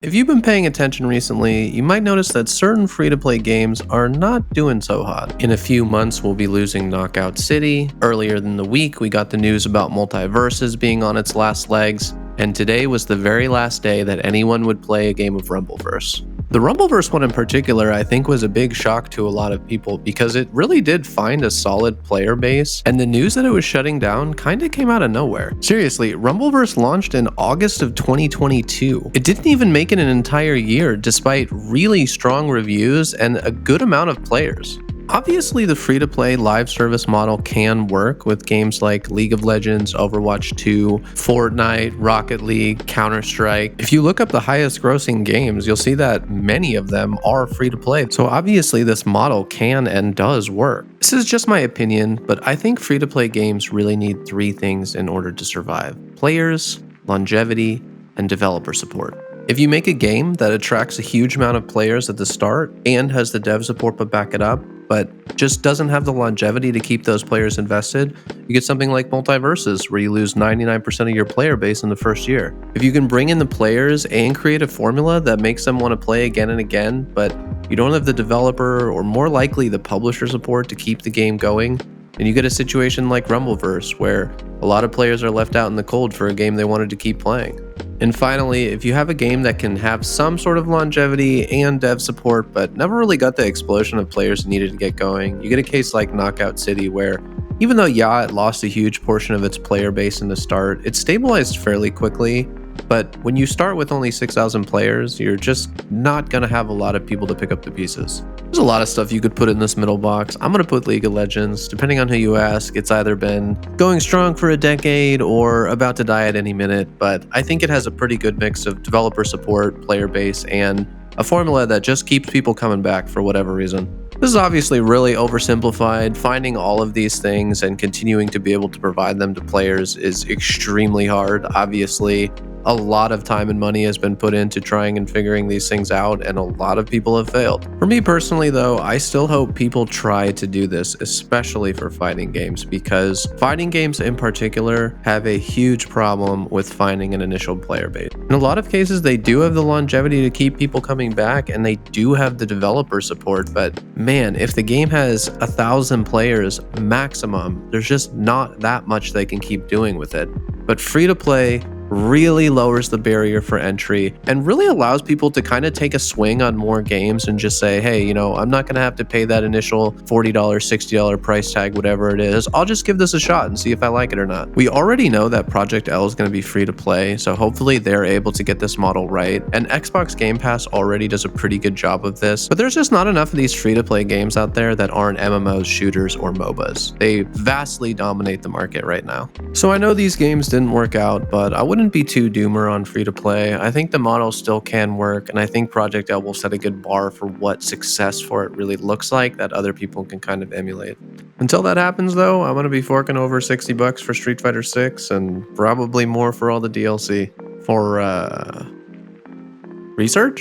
If you've been paying attention recently, you might notice that certain free-to-play games are not doing so hot. In a few months, we'll be losing Knockout City. Earlier in the week, we got the news about MultiVersus being on its last legs, and today was the very last day that anyone would play a game of RumbleVerse. The RumbleVerse one in particular, I think, was a big shock to a lot of people because it really did find a solid player base, and the news that it was shutting down kinda came out of nowhere. Seriously, RumbleVerse launched in August of 2022. It didn't even make it an entire year despite really strong reviews and a good amount of players. Obviously, the free-to-play live service model can work with games like League of Legends, Overwatch 2, Fortnite, Rocket League, Counter-Strike. If you look up the highest grossing games, you'll see that many of them are free-to-play. So obviously this model can and does work. This is just my opinion, but I think free-to-play games really need three things in order to survive: players, longevity, and developer support. If you make a game that attracts a huge amount of players at the start and has the dev support to back it up, but just doesn't have the longevity to keep those players invested, you get something like MultiVersus, where you lose 99% of your player base in the first year. If you can bring in the players and create a formula that makes them want to play again and again, but you don't have the developer or more likely the publisher support to keep the game going, and you get a situation like RumbleVerse, where a lot of players are left out in the cold for a game they wanted to keep playing. And finally, if you have a game that can have some sort of longevity and dev support, but never really got the explosion of players needed to get going, you get a case like Knockout City, where even though, yeah, it lost a huge portion of its player base in the start, it stabilized fairly quickly. But when you start with only 6,000 players, you're just not going to have a lot of people to pick up the pieces. There's a lot of stuff you could put in this middle box. I'm going to put League of Legends. Depending on who you ask, it's either been going strong for a decade or about to die at any minute, but I think it has a pretty good mix of developer support, player base, and a formula that just keeps people coming back for whatever reason. This is obviously really oversimplified. Finding all of these things and continuing to be able to provide them to players is extremely hard. Obviously, a lot of time and money has been put into trying and figuring these things out, and a lot of people have failed. For me personally though, I still hope people try to do this, especially for fighting games, because fighting games in particular have a huge problem with finding an initial player base. In a lot of cases, they do have the longevity to keep people coming back, and they do have the developer support, but man, if the game has 1,000 players maximum, there's just not that much they can keep doing with it. But free-to-play really lowers the barrier for entry and really allows people to kind of take a swing on more games and just say, hey, you know, I'm not going to have to pay that initial $40, $60 price tag, whatever it is. I'll just give this a shot and see if I like it or not. We already know that Project L is going to be free to play, so hopefully they're able to get this model right. And Xbox Game Pass already does a pretty good job of this, but there's just not enough of these free to play games out there that aren't MMOs, shooters, or MOBAs. They vastly dominate the market right now. So I know these games didn't work out, but I wouldn't be too doomer on free to play. I think the model still can work, and I think Project L will set a good bar for what success for it really looks like that other people can kind of emulate. Until that happens though, I'm going to be forking over $60 for Street Fighter 6 and probably more for all the DLC. For research?